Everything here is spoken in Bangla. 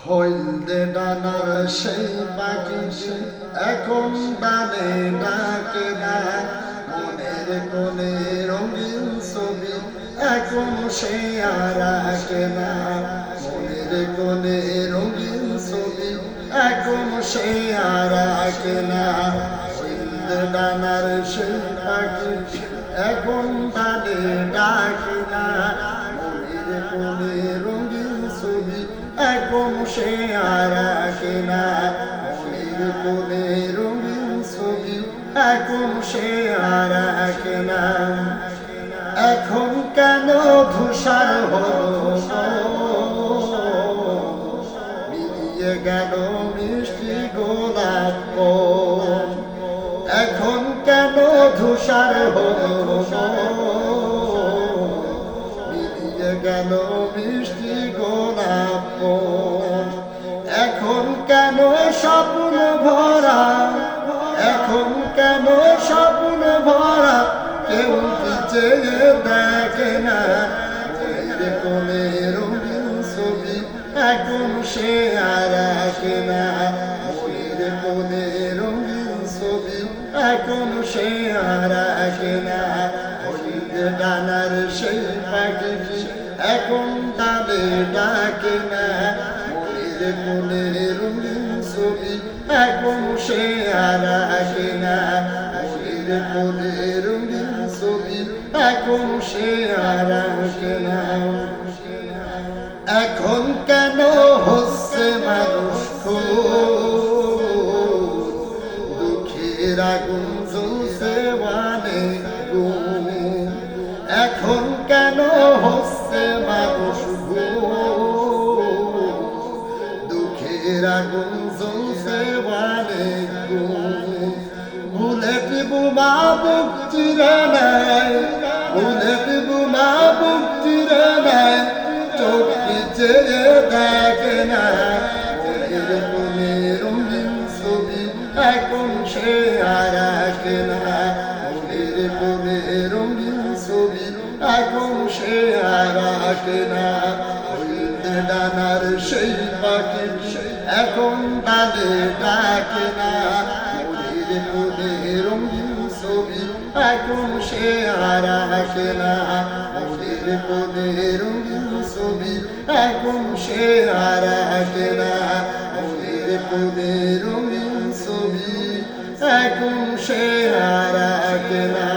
হলদে ডানার সেই পাখি এখন ডানে ডাকে না, মনের কোণে রঙিন ছবি এখন সে আর আঁকে না, মনের কোণে রঙিন ছবি এখন সে আর আঁকে না। হলদে ডানার সেই পাখি এখন ডানে ডাকে না, মনের কোণে রঙিন ছবি এখন সে আর আঁকে না, মনের কোণে রঙিন ছবি এখন সে আর আঁকে না। এখন কেন ধূসর হলো মিলিয়ে গেল মিষ্টি গোলাপ, এখন কেন ধূসর হলো মিলিয়ে গেল মিষ্টি গোলাপ, এখন কেন স্বপ্ন ভরা, এখন কেন স্বপ্ন ভরা কেউ পিছে দেখে না, মনের কোণে রঙিন ছবি এখন সে আর আঁকে না, মনের কোণে রঙিন ছবি এখন সে আর আঁকে না। হলদে ডানার সেই পাখি এখন ডালে ডাকে না, মনের কোণে রঙিন ছবি এখন সে আর আঁকে না, মনের কোণে রঙিন ছবি এখন সে আর আঁকে না। এখন কেন হচ্ছে মানুষ দুঃখের আগুন জ্বলছে অনেক গুণ, এখন কেন হচ্ছে মানুষ দুঃখের আগুন জ্বলছে অনেক গুণ, বুলেট বোমা বুক চিরে নেয়, বুলেট বোমা বুক চিরে নেয়, চোখ পিছে দেখে না, মনের কোণে রঙিন ছবি এখন সে আর আঁকে না, মনের কোণে রঙিন ছবি এখন সে আর আঁকে না। হলদে ডানার সেই পাখি এখন ডালে ডাকে না, মনের কোণে রঙিন ছবি এখন সে আর আঁকে না, মনের কোণে রঙিন ছবি এখন সে আর আঁকে না, মনের কোণে রঙিন ছবি এখন সে আর আঁকে না।